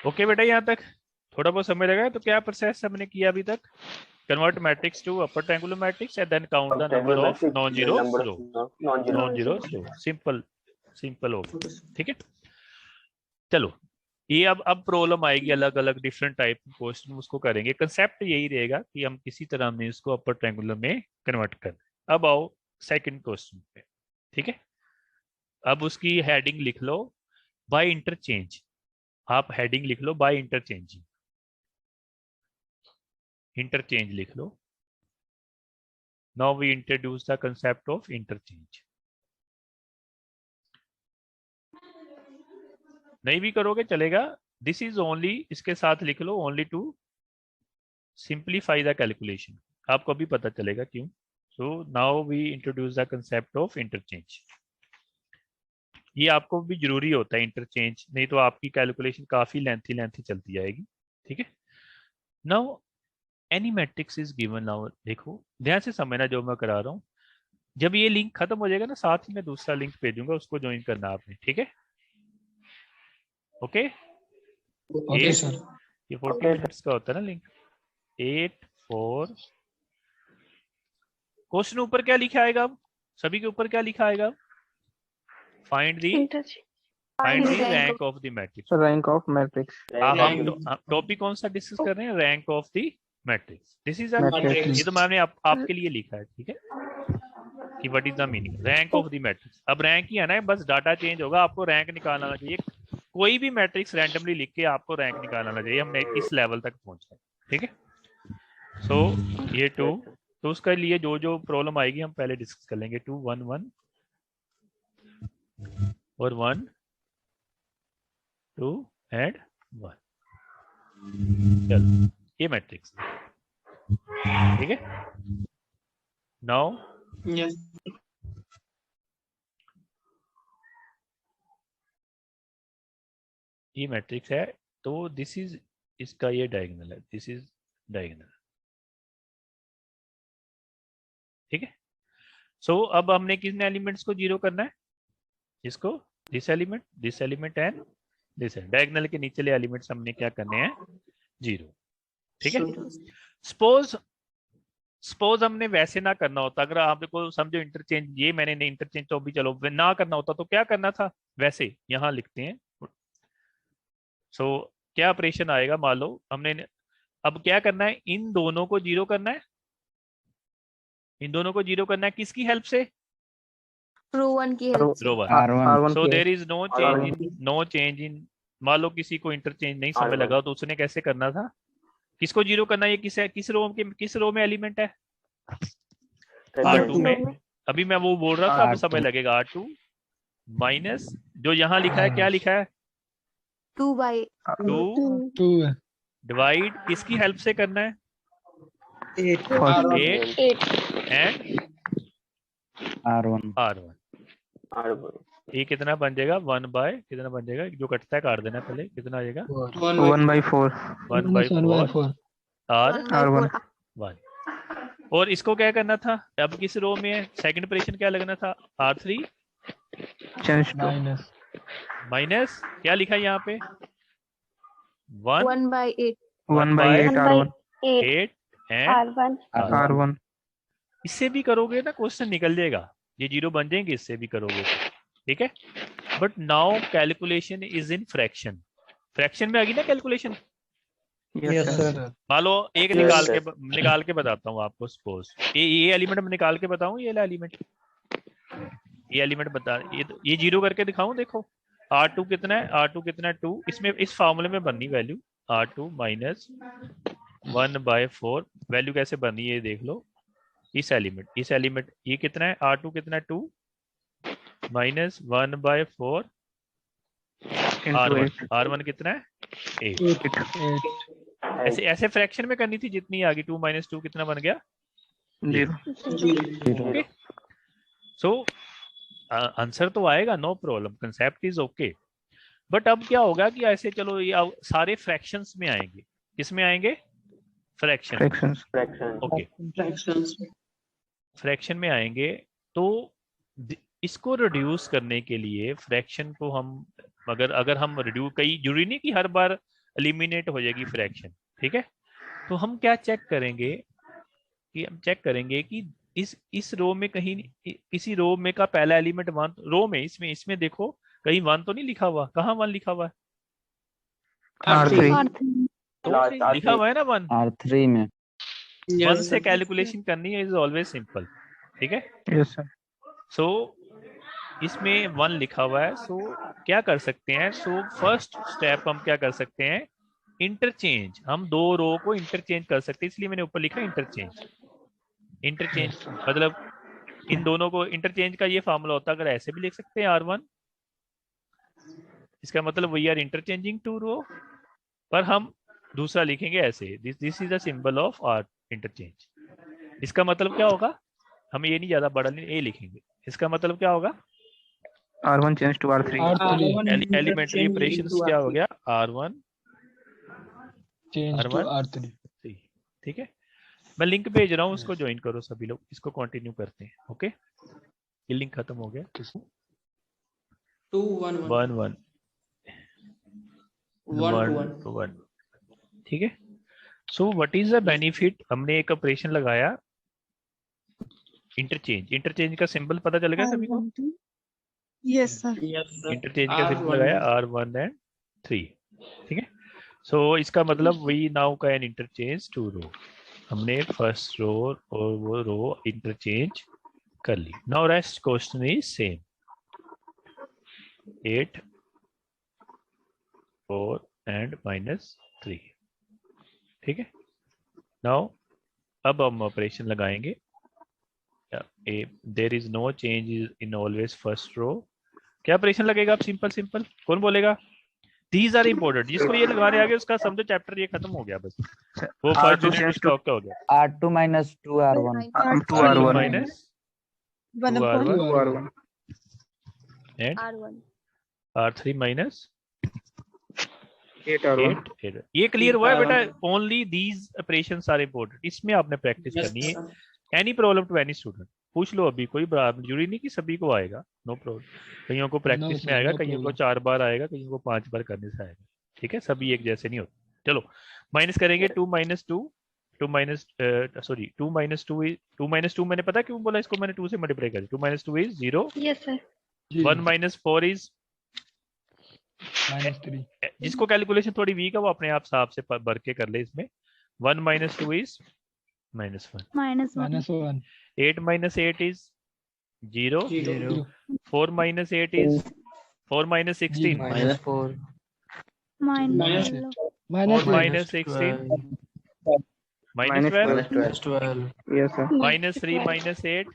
S1: ओके बेटा, यहाँ तक थोड़ा बहुत समझ लगा। तो क्या प्रोसेस हमने किया अभी तक? Convert matrix to upper triangular matrix and then count the number of non zero row, non zero row. Simple हो, ठीक है। चलो, ये अब प्रॉब्लम आएगी अलग अलग डिफरेंट टाइप क्वेश्चन, उसको करेंगे। कंसेप्ट यही रहेगा कि हम किसी तरह में इसको अपर ट्रायंगुलर में कन्वर्ट करें। अब आओ सेकंड क्वेश्चन पे, ठीक है। अब उसकी हेडिंग लिख लो बाय इंटरचेंज। आप हेडिंग लिख लो बाय इंटरचेंजिंग, इंटरचेंज लिख लो। Now we introduce the concept of interchange. नहीं भी करोगे चलेगा, दिस इज ओनली, इसके साथ लिख लो only to simplify the calculation, आपको अभी पता चलेगा क्यों। So now we introduce the concept of interchange. ये आपको भी जरूरी होता है इंटरचेंज, नहीं तो आपकी कैलकुलेशन काफी लेंथी चलती जाएगी, ठीक है। Now any matrix is given. Now देखो ध्यान से समझना जो मैं करा रहा हूँ। जब ये लिंक खत्म हो जाएगा ना, साथ ही मैं दूसरा लिंक भेजूंगा, उसको ज्वाइन करना आपने, ठीक है। Okay
S4: Okay, sir.
S1: ये 40 मिनट्स का होता है ना लिंक। 8-4 क्वेश्चन ऊपर क्या लिखा आएगा? अब सभी के ऊपर क्या लिखा आएगा? Find the rank of the matrix.
S7: Rank of matrix.
S1: हम टॉपिक कौन सा डिस्कस कर रहे हैं? Rank of the matrix. This is
S7: Matrix.
S1: ये तो मैंने आपके लिए लिखा है, ठीक है, कि what is the meaning rank of the matrix. अब रैंक ही है ना, बस डाटा चेंज होगा, आपको रैंक निकालना आना चाहिए। कोई भी मैट्रिक्स रैंडमली लिख के आपको रैंक निकालना आना चाहिए। हमने इस लेवल तक पहुंचा है, ठीक है। सो ये 2, तो उसके लिए जो जो प्रॉब्लम आएगी हम पहले डिस्कस कर लेंगे। 2 1 1 और 1 2 एंड 1। चलो ये मैट्रिक्स, ठीक है। Now
S4: Yes.
S1: ये मैट्रिक्स है, तो दिस इज, इसका ये डायगोनल है, दिस इज डायगोनल, ठीक है। सो अब हमने कितने एलिमेंट्स को जीरो करना है? इसको दिस एलिमेंट एंड दिस है। डायगोनल के नीचे एलिमेंट्स हमने क्या करने हैं? जीरो, ठीक है। सपोज हमने वैसे ना करना होता, अगर आपको समझो इंटरचेंज, ये मैंने नहीं इंटरचेंज तो भी चलो ना करना होता तो क्या करना था? वैसे यहां लिखते हैं। सो क्या ऑपरेशन आएगा? मान लो हमने अब क्या करना है, इन दोनों को जीरो करना है। इन दोनों को जीरो करना है किसकी हेल्प से?
S8: रो वन की हेल्प से।
S1: Row one.
S7: R1
S1: so there is no change in मान लो किसी को इंटरचेंज नहीं समझ लगा तो उसने कैसे करना था? किसको जीरो करना है? ये किस रो में एलिमेंट है? R2 में। अभी मैं वो बोल रहा था, अब समय लगेगा। R2 माइनस जो यहाँ लिखा है, क्या लिखा है?
S8: 2/2
S1: डिवाइड किसकी हेल्प से करना है?
S3: 8
S1: एंड R1। ये कितना बन जाएगा? 1 बाय कितना बन जाएगा? जो कटता है काट देना पहले। कितना आ जाएगा?
S7: 1/4
S1: 1/4
S7: R1।
S1: 1। और इसको क्या करना था? अब किस रो में है? सेकंड ऑपरेशन क्या लगना था? R3
S7: चेंज टू
S1: माइनस क्या लिखा है यहाँ पे?
S8: 1/8
S7: 1/8 R1
S1: 8 एंड
S7: R1।
S1: इससे भी करोगे ना क्वेश्चन निकल जाएगा, ये जीरो बन जाएंगे इससे भी करोगे, ठीक है। But now calculation is in fraction. Fraction में आ गई ना कैलकुलेशन।
S7: Yes sir.
S1: मान लो एक निकाल के बताता हूँ आपको। सपोज ये एलिमेंट मैं निकाल के बताऊं, ये एलिमेंट ये एलिमेंट बता, ये 0 करके दिखाऊं, देखो R2 कितना है, R2 कितना है 2, इसमें इस फार्मूले में बननी वैल्यू R2 माइनस 1/4, वैल्यू कैसे बननी है ये देख लो। इस एलिमेंट ये कितना है, R2 कितना है 2 माइनस 1/4 R1 कितना है 8। ऐसे फ्रैक्शन में करनी थी जितनी आ गई, 2 माइनस 2 कितना बन गया 0। ओके, सो आंसर तो आएगा, no problem, concept is okay. But अब क्या होगा कि ऐसे चलो ये अब सारे फ्रैक्शंस में आएंगे, किसमें आएंगे, फ्रैक्शन, ओके फ्रैक्शन में आएंगे। तो इसको रिड्यूस करने के लिए फ्रैक्शन को हम अगर हम रिड्यूस, कई जरूरी नहीं कि हर बार एलिमिनेट हो जाएगी फ्रैक्शन, ठीक है। तो हम क्या चेक करेंगे कि हम चेक करेंगे कि इस रो में कहीं, किसी रो में का पहला एलिमेंट 1, रो में इसमें देखो कहीं 1 तो नहीं लिखा हुआ, कहाँ 1 लिखा हुआ है,
S7: R3
S1: तो लिखा हुआ है ना 1,
S5: R3 में
S1: 1 से कैलकुलेशन करनी है, इज ऑलवेज सिंपल, ठीक है।
S7: Yes sir.
S1: सो इसमें 1 लिखा हुआ है, सो क्या कर सकते हैं, सो फर्स्ट स्टेप हम क्या कर सकते हैं, इंटरचेंज, हम दो रो को इंटरचेंज कर सकते हैं, इसलिए मैंने ऊपर लिखा इंटरचेंज मतलब इन दोनों को इंटरचेंज का ये फॉर्मूला होता है, अगर ऐसे भी लिख सकते हैं R1, इसका मतलब we are interchanging two row, पर हम दूसरा लिखेंगे ऐसे, this is the symbol of R interchange. इसका मतलब क्या होगा, हम ये नहीं ज्यादा बड़ा ए लिखेंगे, इसका मतलब क्या होगा,
S7: R1 change to R3
S1: elementary operations क्या हो गया, R1
S4: R3
S1: ठीक है। मैं लिंक भेज रहा हूँ, उसको ज्वाइन करो सभी लोग, इसको कंटिन्यू करते हैं, ओके। ये लिंक खत्म हो गया, 1 ठीक है। So what is the benefit, हमने एक ऑपरेशन लगाया इंटरचेंज का सिंबल पता चल गया सभी को,
S8: यस सर।
S1: इंटरचेंज का सिंबल लगाया R1 and 3, ठीक है। सो इसका मतलब we now can interchange two row, हमने फर्स्ट रो और वो रो इंटरचेंज कर ली। Now rest question is same, 8 4 and -3, ठीक है। नाउ अब हम ऑपरेशन लगाएंगे, there is no change in always first row, क्या ऑपरेशन लगेगा, आप सिंपल कौन बोलेगा, दीज आर इंपोर्टेंट, जिसको ये लगाने आ गया उसका समझो चैप्टर ये खत्म हो गया बस, वो फर्स्ट यूनिट स्टॉक का हो गया,
S5: R2 minus 2 R1
S7: 2R1
S1: minus 2R1 and
S8: R1
S1: R3 minus
S7: 8R1
S1: 8। ये क्लियर हुआ है बेटा, only these operations are important, इसमें आपने प्रैक्टिस करनी है। Any problem to any student, पूछ लो अभी, कोई जरूरी नहीं कि सभी को आएगा, नो प्रॉब्लम, कईयों को प्रैक्टिस में आएगा, कईयों को 4 बार आएगा, कईयों को 5 बार करने से आएगा, ठीक है, सभी एक जैसे नहीं होते। चलो माइनस करेंगे, 2 minus 2 मैंने पता क्यों बोला इसको, मैंने 2 से मल्टीप्लाई कर, 2 minus 2 is 0,
S6: yes sir,
S1: 1 minus 4 is
S4: -3
S1: जिसको कैलकुलेशन थोड़ी वीक है वो अपने आप साफ से भर के कर ले, इसमें 1 minus 2 is -1,
S4: -1
S1: 8 minus 8 is 0, 4 minus 8 is 4 minus 16,
S5: -4
S1: 4 minus 16 minus 12,
S7: yes sir,
S1: minus 3 minus 8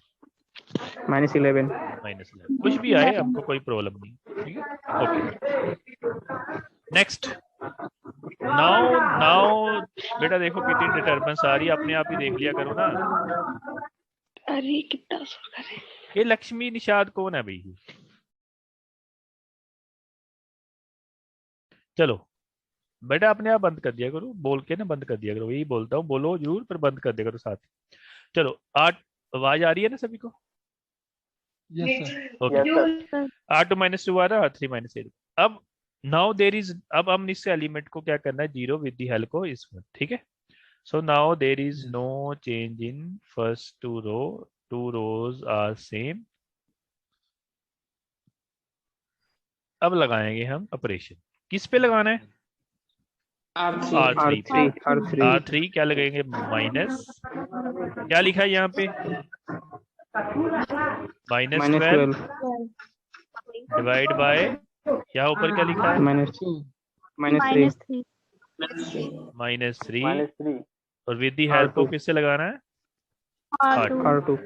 S7: -11
S1: minus 11, कुछ भी आए हमको कोई प्रॉब्लम नहीं, ठीक है, ओके। नेक्स्ट, नाउ बेटा देखो कितनी डिटर्बेंस आ रही है, अपने आप ही देख लिया करो ना।
S6: अरे कितना सुर कर रहे हैं।
S1: ये लक्ष्मी निषाद कौन है भाई, चलो बेटा अपने आप बंद कर दिया करो, बोल के ना बंद कर दिया करो, यही बोलता हूँ, बोलो जरूर पर बंद कर दिया करो साथ। चलो 8, आवाज आ रही है ना सभी को,
S4: yes sir
S1: okay. R2 minus 2 आ रहा है, R3 minus 8। अब नाउ देयर इज, अब हम इससे एलिमेंट को क्या करना है, 0 विद दी हेल्प को इस पर, ठीक है। So now there is no change in first 2 row, 2 rows are same. अब लगाएंगे हम ऑपरेशन, किस पे लगाना है, R3 क्या लगेंगे, माइनस क्या लिखा है यहाँ पे, माइनस
S7: minus
S1: 12
S7: 12
S1: डिवाइड बाय, यहाँ ऊपर क्या लिखा है?
S7: minus
S4: 2
S7: minus 3
S1: -3
S2: -3
S1: और with the help
S7: R2
S1: of किससे लगाना है?
S6: R2
S7: R2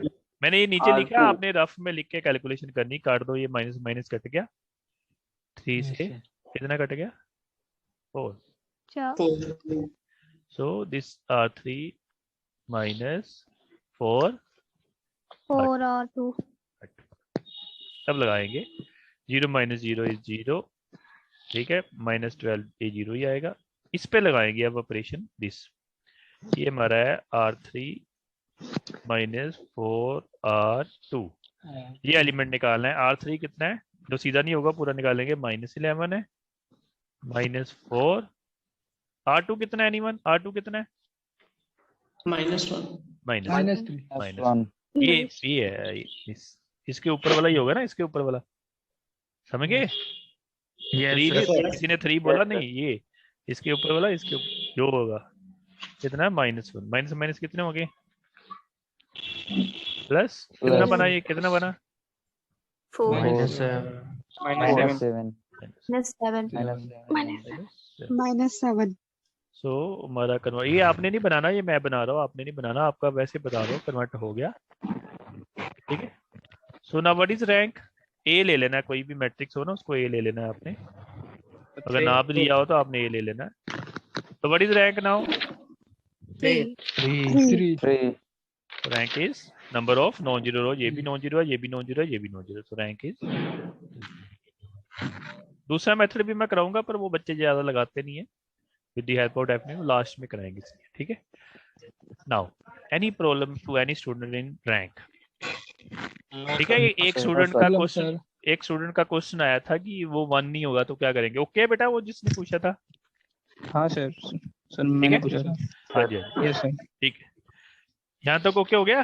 S1: मैंने ये नीचे लिखा है,
S2: R2
S1: आपने रफ में लिख के कैलकुलेशन करनी। काट दो, ये माइनस माइनस कट गया, 3 से कितना कट गया? 4। सो दिस R3 -4
S6: R2
S1: तब लगाएंगे 0 - 0 इज 0, ठीक है, -12 ये 0 ही आएगा। इस पे लगाएंगे अब ऑपरेशन दिस, ये हमारा है R3 -4 R2, ये एलिमेंट निकालना है। R3 कितना है, जो सीधा नहीं होगा पूरा निकालेंगे, -11 है, -4 R2 कितना है? एनीवन R2 कितना है?
S4: -3
S5: -1
S1: ये है इसके ऊपर वाला ही होगा ना, इसके ऊपर वाला, समझ गए? थ्री किसी ने 3 बोला नहीं, ये इसके ऊपर वाला, इसके जो होगा कितना है? -1 माइनस माइनस कितने हो गए? प्लस कितना बना? ये कितना बना?
S8: -7
S1: सो हमारा कन्वर्ट, ये आपने नहीं बनाना, ये मैं बना रहा हूँ, आपने नहीं बनाना, आपका वैसे बता रहा हूँ, कन्वर्ट हो गया, ठीक है। So now what is rank? A ले लेना है, कोई भी मैट्रिक्स हो ना उसको ए ले लेना है आपने, अगर ना भी लिया हो तो आपने ए ले लेना है। तो what is rank now?
S6: 3
S5: 3
S1: rank is number of non zero रोज, ये भी नॉन जीरो है, ये भी नॉन जीरो है, ये भी non zero, so rank is. दूसरा मेथड भी मैं कराऊंगा पर वो बच्चे ज्यादा लगाते नहीं है, with the help of definition last में कराएंगे, ठीक है। Now any problem to any student in rank, ठीक है। एक स्टूडेंट का क्वेश्चन आया था कि वो 1 नहीं होगा तो क्या करेंगे? ओके बेटा, वो जिसने पूछा था,
S7: हाँ सर मैंने पूछा था।
S1: हाँ जी
S7: यस सर
S1: ठीक है, यहाँ तक ओके हो गया।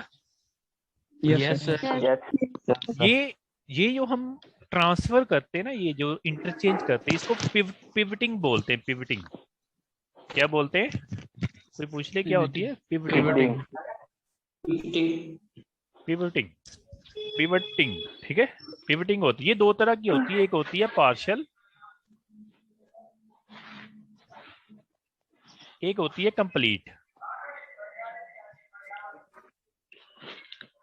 S7: यस सर
S2: yes
S1: ये जो हम ट्रांसफर करते हैं ना, ये जो इंटरचेंज करते हैं, इसको पिवटिंग बोलते हैं। पिवटिंग क्या बोलते हैं? कोई पूछ ले क्या होती है? पिवटिंग, पिवटिंग, ठीक है। पिवटिंग होती है, 2 तरह की होती है, एक होती है पार्शियल, एक होती है कंप्लीट।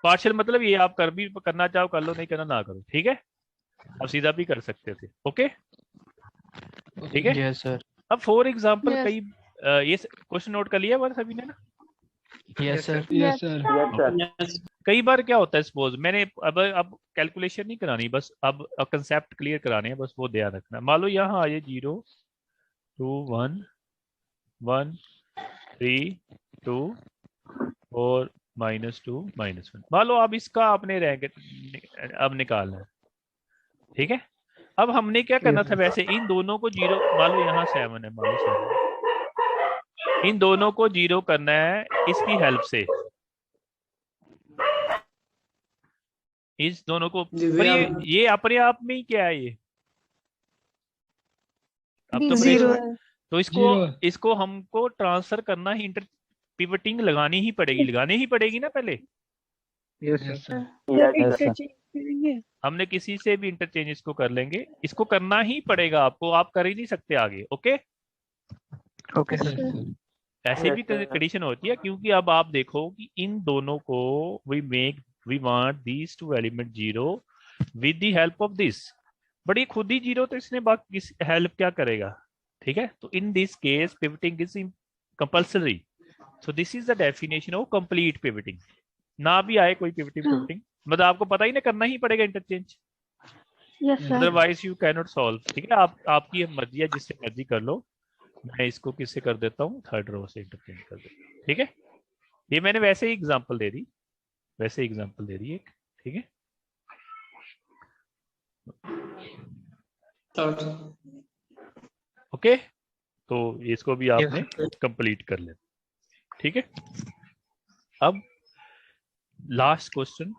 S1: पार्शियल मतलब ये आप कर भी करना चाहो कर लो, नहीं करना ना करो, ठीक है। आप सीधा भी कर सकते थे, ओके, ठीक है।
S7: यस सर
S1: अब फॉर एग्जांपल
S6: Yes.
S1: कई ये क्वेश्चन नोट कर लिया सभी ने ना?
S7: Yes sir
S4: Yes, sir.
S1: कई बार क्या होता है, सपोज मैंने अब कैलकुलेशन नहीं करानी, बस अब कंसेप्ट क्लियर कराने हैं, बस वो ध्यान रखना। मान लो यहाँ आए 0 2 1 1 3 2 और -2 -1। मान लो अब इसका आपने रैंक अब निकालना है, ठीक है। अब हमने क्या करना था, वैसे इन दोनों को 0, मान लो यहाँ 7 है, मान लो 7, इन दोनों को 0 करना है इसकी हेल्प से, इस दोनों को। पर ये अपने आप में ही क्या है, ये अब तो
S8: 0
S1: तो इसको हमको ट्रांसफर करना ही, पिवटिंग लगानी ही पड़ेगी ना पहले।
S7: Yes
S4: Yes,
S7: sir
S4: sir.
S8: करेंगे
S1: हमने किसी से भी इंटरचेंज इसको कर लेंगे, इसको करना ही पड़ेगा आपको, आप कर ही नहीं सकते आगे, okay.
S7: Okay
S4: Yes,
S7: sir
S4: sir.
S1: ऐसे भी
S2: Yes, sir.
S1: कंडीशन होती है, क्योंकि अब आप देखो कि इन दोनों को we want these 2 element 0 with the help of this, but ये खुद ही 0, तो इसने बाकी हेल्प क्या करेगा, ठीक है। तो in this case pivoting is compulsory, so this is the definition of complete pivoting. ना भी आए कोई पिवटिंग मतलब आपको पता ही ना, करना ही पड़ेगा interchange,
S6: Yes, sir.
S1: Otherwise you can not solve, ठीक है। आपकी मर्जी है, जिससे मर्जी कर लो। मैं इसको किससे कर देता हूँ, 3rd रो से इंटरचेंज कर देता हूँ, ठीक है। ये मैंने वैसे ही एग्जांपल दे दी एक, ठीक है। ओके, तो इसको भी आपने कंप्लीट कर लेना, ठीक है। अब लास्ट क्वेश्चन,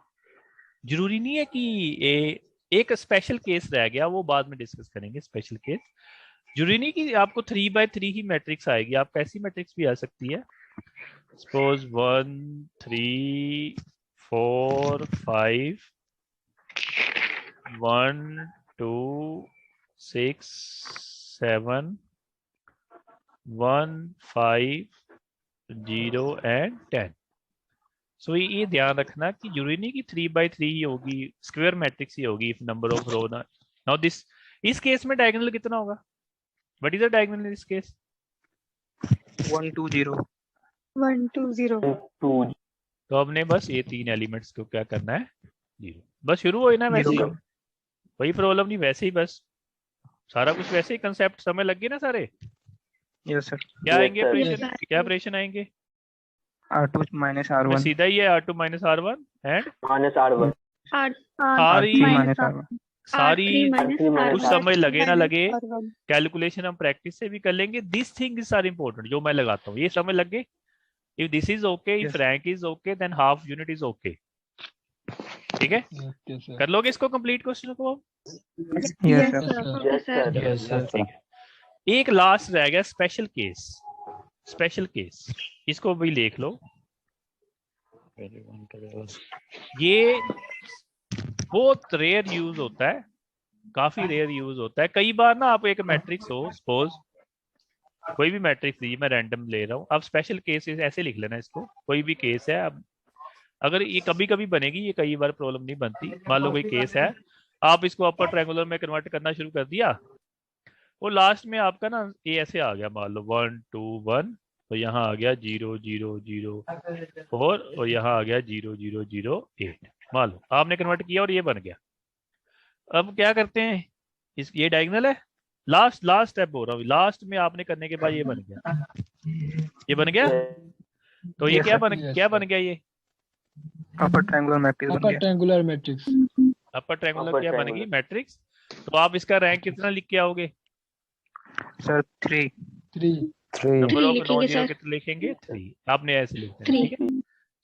S1: जरूरी नहीं है कि एक स्पेशल केस रह गया, वो बाद में डिस्कस करेंगे। स्पेशल केस जरूरी नहीं कि आपको 3x3 ही मैट्रिक्स आएगी, आपको ऐसी मैट्रिक्स भी आ सकती है। Suppose 1 3 4 5 1 2 6 7 1 5 0 and 10। सो ये ध्यान रखना कि जरूरी नहीं कि 3/3 ही होगी, स्क्वायर मैट्रिक्स ही होगी इफ नंबर ऑफ रो ना। नाउ दिस, इस केस में डायगोनल कितना होगा? What is the diagonal in this case?
S7: 1 2 0
S8: 1 2 0
S2: 2
S1: तो हमने बस ये 3 एलिमेंट्स को क्या करना है? 0। बस शुरू हो ना वैसे ही, कोई प्रॉब्लम नहीं, वैसे ही बस सारा कुछ वैसे ही, कंसेप्ट समझ लग गए ना सारे?
S7: Yes sir.
S1: क्या
S2: Yes,
S1: आएंगे
S2: sir.
S1: ऑपरेशन? क्या ऑपरेशन आएंगे?
S7: R2 minus
S1: में
S7: R1
S1: सीधा ही है R2 minus R1 and
S2: minus R1
S1: सारी
S7: R3 minus R1
S1: सारी
S2: R3 minus
S1: कुछ समझ लगे ना लगे,
S8: R1
S1: कैलकुलेशन हम प्रैक्टिस से भी कर लेंगे। This thing is are important, जो मैं लगाता हूँ ये समझ लग गए। If this is okay, if
S7: Yes.
S1: Rank is okay, then half unit is okay. ठीक है, कर लोगे इसको कंप्लीट क्वेश्चन को?
S7: Yes sir।
S2: Yes, sir.
S5: Yes, sir.
S1: ठीक है, एक लास्ट रह गया स्पेशल केस। स्पेशल केस इसको भी लिख लो। ये बहुत रेयर यूज होता है, काफी रेयर यूज होता है। कई बार ना आप एक मैट्रिक्स हो, सपोज कोई भी मैट्रिक्स दी, मैं रैंडम ले रहा हूँ, आप स्पेशल केस ऐसे लिख लेना इसको, कोई भी केस है। अब अगर ये कभी कभी बनेगी, ये कई बार प्रॉब्लम नहीं बनती। मान लो कोई केस है, आप इसको अपर ट्रायंगुलर में कन्वर्ट करना शुरू कर दिया, वो लास्ट में आपका ना ये ऐसे आ गया, मान लो 1 2 1, तो यहाँ आ गया 0 0 0 4 और यहाँ आ गया 0 0 0 8। मान लो आपने कन्वर्ट किया और ये बन गया। अब क्या करते हैं, इस ये डायगोनल है, लास्ट स्टेप हो रहा हूँ, लास्ट में आपने करने के बाद ये बन गया, ये बन गया। तो ये
S7: Yes,
S1: क्या
S7: sir.
S1: क्या बन गया? ये
S7: upper triangular matrix बन गया।
S3: Triangular matrix.
S1: Upper triangular
S2: Upper
S1: क्या बनेगी?
S2: triangular.
S1: मैट्रिक्स। तो आप इसका रैंक कितना लिख के आओगे?
S7: सर 3
S5: 3
S1: नंबर ऑफ
S6: लिखेंगे
S1: नॉन जीरो
S6: सर।
S1: कितने लिखेंगे? 3। आपने ऐसे लिखना है,
S6: 3
S1: ठीक है।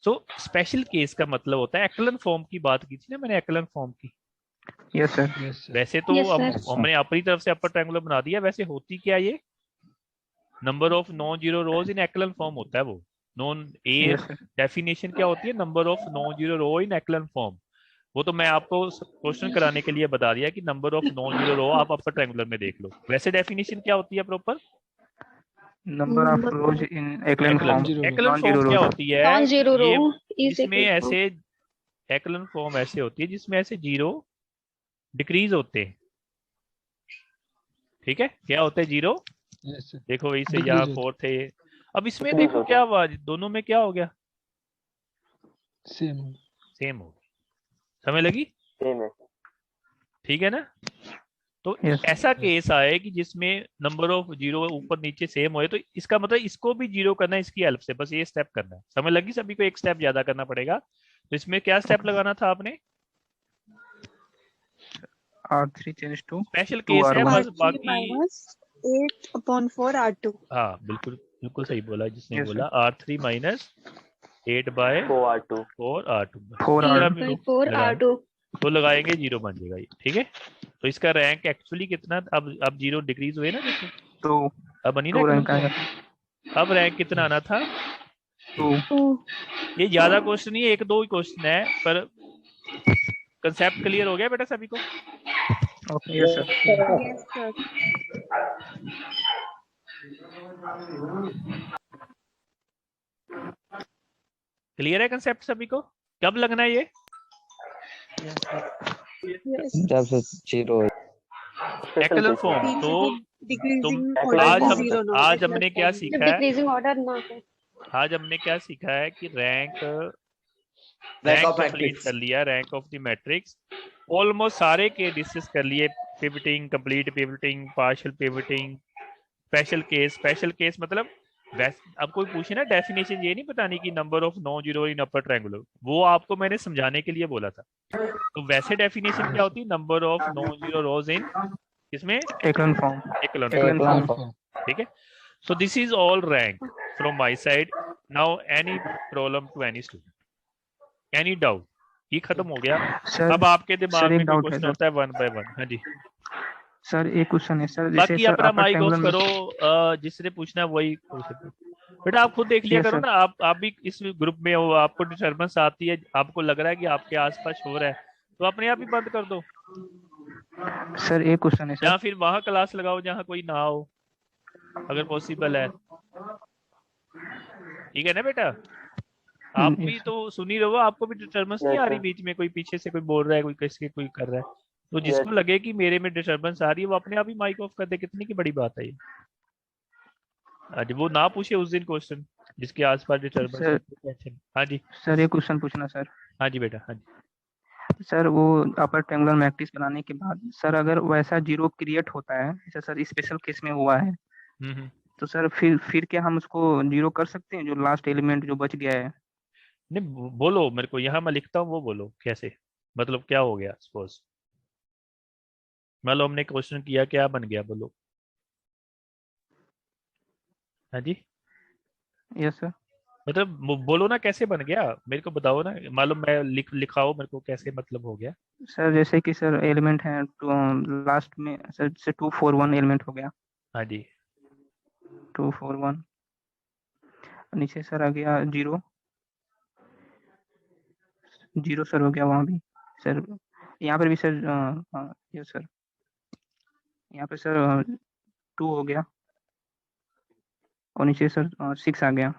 S1: सो स्पेशल केस का मतलब होता है, एक्लन फॉर्म की बात की थी ना मैंने, एक्लन फॉर्म की।
S7: Yes sir.
S1: वैसे तो
S6: Yes,
S1: अब
S6: sir.
S1: हमने अपनी तरफ से अपर ट्रायंगुलर बना दिया, वैसे होती क्या ये? Number of non zero rows in echelon form होता है वो। Non A
S7: yes sir.
S1: Definition क्या होती है? Number of non zero row in echelon form. वो तो मैं आपको क्वेश्चन कराने के लिए बता दिया कि नंबर ऑफ नॉन जीरो रो आप अपर ट्रायंगुलर में देख लो। वैसे डेफिनेशन क्या होती है proper?
S7: Number of rose in echelon form
S1: एक्लन form क्या होती है?
S6: नॉन जीरो रो
S1: ये
S6: इज
S1: इसमें ऐसे एक्लन फॉर्म ऐसे होती है जिसमें ऐसे जीरो डिक्रीज होते हैं। ठीक है, क्या होता है? जीरो। देखो वही से यहाँ 4 थे, अब इसमें
S2: Decrease
S1: देखो
S2: होते
S1: क्या हुआ, दोनों में क्या हो गया?
S3: सेम
S1: सेम हो गया। समझ लगी?
S2: Same है.
S1: ठीक है ना? तो
S7: Yes.
S1: ऐसा केस आए कि जिसमें नंबर ऑफ जीरो ऊपर नीचे सेम होए, तो इसका मतलब इसको भी जीरो करना है इसकी हेल्प से, बस ये स्टेप करना है। समझ लगी? सभी को एक स्टेप ज्यादा करना पड़ेगा। तो इसमें क्या स्टेप लगाना था आपने?
S7: R3 change to
S1: special
S7: 2
S1: case है
S7: R1.
S1: बस,
S8: R3
S1: बाकी
S8: minus 8/4 R2
S1: हाँ बिल्कुल बिल्कुल सही बोला जिसने
S7: Yes,
S1: बोला। R3 minus 8/4
S2: 4R2.
S1: R2
S7: 4
S1: थोड़ा
S7: R2
S1: भी
S6: 4
S1: लगाएं।
S6: R2
S1: तो लगाएंगे 0 बन जाएगा ये। ठीक है, तो इसका रैंक एक्चुअली कितना? अब 0 डिक्रीज हुए ना, देखो
S7: तो
S1: अब बनी
S7: 2
S1: ना।
S7: रैंक आएगा।
S1: अब रैंक कितना आना था?
S7: 2
S1: ये ज्यादा क्वेश्चन नहीं है, 1-2 ही क्वेश्चन है, पर कंसेप्ट क्लियर हो गया बेटा सभी को?
S7: Okay yes sir.
S8: yes sir
S1: clear है कंसेप्ट सभी को? कब लगना है ये?
S8: yes
S5: जब से 0
S1: एक्लन फॉर्म। तो
S8: decreasing
S1: तुम
S8: order
S1: आज
S8: is
S1: हम
S8: zero now.
S1: आज हमने क्या
S6: जब
S1: सीखा है?
S6: डिक्रीजिंग ऑर्डर ना हो।
S1: आज हमने क्या सीखा है कि रैंक
S3: of
S1: कंप्लीट
S3: matrix.
S1: कर लिया, rank of the matrix almost सारे के डिस्कस कर लिए। Pivoting, complete pivoting, partial pivoting, special case मतलब अब कोई पूछे ना डेफिनेशन ये नहीं बतानी कि number of non zero in upper triangular, वो आपको मैंने समझाने के लिए बोला था। तो वैसे डेफिनेशन क्या होती है? Number of non zero rows in किसमें?
S7: Echelon form.
S1: Echelon
S7: echelon
S1: form.
S7: Form.
S1: ठीक है, so this is all rank from my side. Now any problem to any student, any doubt? ये खत्म हो गया।
S7: सर
S1: अब आपके दिमाग
S7: सर, एक
S1: में कोई
S7: doubt है,
S1: क्वेश्चन
S7: सर।
S1: होता है 1 by 1? हाँ जी,
S7: सर एक क्वेश्चन है सर, जैसे
S1: बाकी
S7: सर
S1: अपना
S7: अपर
S1: माइक ऑफ
S7: ट्रायंगुलर
S1: करो, जिसने पूछना है वही पूछ सकते। बेटा आप खुद देख लिया
S7: Yes,
S1: करो
S7: sir.
S1: ना, आप भी इस ग्रुप में हो, आपको डिस्टर्बेंस आती है, आपको लग रहा है कि आपके आसपास शोर है, तो अपने आप ही बंद कर दो,
S7: सर एक क्वेश्चन है
S1: या
S7: सर.
S1: फिर वहां क्लास लगाओ जहाँ कोई ना हो, अगर पॉसिबल है। ठीक है ना बेटा, आप भी
S7: yes, sir.
S1: तो सुन ही रहे हो, आपको भी डिस्टर्बेंस नहीं
S2: Yes,
S1: आ रही
S2: sir.
S1: बीच में, कोई पीछे से कोई बोल रहा है, कोई किसी कोई कर रहा है, तो
S2: Yes.
S1: जिसको लगे कि मेरे में डिस्टर्बेंस आ रही है वो अपने आप ही माइक ऑफ कर दे, कितनी की बड़ी बात है ये। आज वो ना पूछे उस दिन क्वेश्चन जिसके आसपास डिस्टर्बेंस
S7: सर
S1: टेंशन। हाँ जी,
S7: सर एक क्वेश्चन पूछना सर.
S1: हाँ जी बेटा, हाँ जी।
S7: सर वो अपर ट्रायंगुलर मैट्रिक्स बनाने के बाद सर अगर वैसा जीरो क्रिएट होता है, जैसा सर स्पेशल केस में हुआ है,
S1: हम्म।
S7: तो सर फिर क्या हम उसको जीरो कर सकते हैं, जो लास्ट एलिमेंट जो बच गया है?
S1: नहीं बोलो मेरे को, यहाँ मैं लिखता हूँ, वो बोलो कैसे, मतलब क्या हो गया, सपोज मान लो हमने क्वेश्चन किया, क्या बन गया, बोलो। हाँ जी,
S7: यस सर.
S1: मतलब बोलो ना कैसे बन गया, मेरे को बताओ ना, मालूम मैं लिखाओ मेरे को कैसे मतलब हो गया।
S7: सर जैसे कि सर एलिमेंट है लास्ट में सर, जैसे 241 एलिमेंट हो गया,
S1: हाँ जी,
S7: 241. नीचे सर आ गया जीरो, जीरो सर हो गया वहाँ भी सर. यहाँ पर भी सर यस सर, यहाँ पे सर 2 हो गया, और नीचे सर 6 आ गया.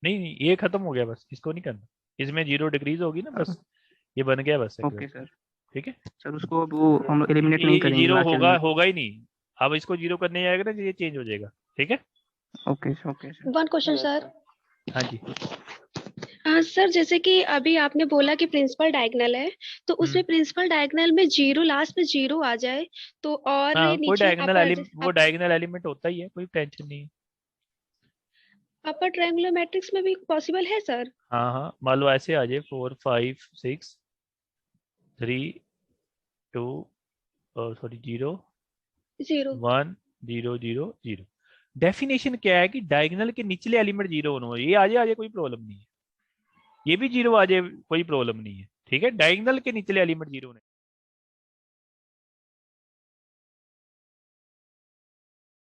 S1: नहीं ये खत्म हो गया, बस इसको नहीं करना, इसमें 0 डिक्रीज होगी ना, बस ये बन गया बस।
S7: Okay sir.
S1: ठीक है,
S7: सर उसको अब वो हम एलिमिनेट नहीं
S1: ये
S7: करेंगे
S1: 0
S7: लास्ट
S1: होगा,
S7: एलिमेंट.
S1: होगा ही नहीं, अब इसको 0 करने जाएगा ना, ये चेंज हो जाएगा। ठीक है,
S7: okay okay sir.
S6: One question sir.
S1: हाँ जी,
S6: हाँ सर, जैसे कि अभी आपने बोला कि प्रिंसिपल डायगोनल है, तो उसमें प्रिंसिपल डायगोनल में जीरो, लास्ट में जीरो आ जाए तो, और
S1: हाँ कोई
S6: नीचे
S1: डायगोनल
S6: अपर
S1: एलिमेंट, वो डायगोनल एलिमेंट होता ही है, कोई टेंशन नहीं है।
S6: अपर ट्रायंगुलर मैट्रिक्स में भी पॉसिबल है सर?
S1: हाँ मान लो ऐसे आ जाए 4 5 6 3 2 सॉरी 0
S6: जीरो।
S1: 1 0 0 0। डेफिनेशन क्या है कि डायगोनल के निचले एलिमेंट 0 होना चाहिए, ये आ जाए कोई प्रॉब्लम नहीं है, ये भी 0 आ जाए कोई प्रॉब्लम नहीं है। ठीक है, डायगोनल के निचले एलिमेंट 0 होने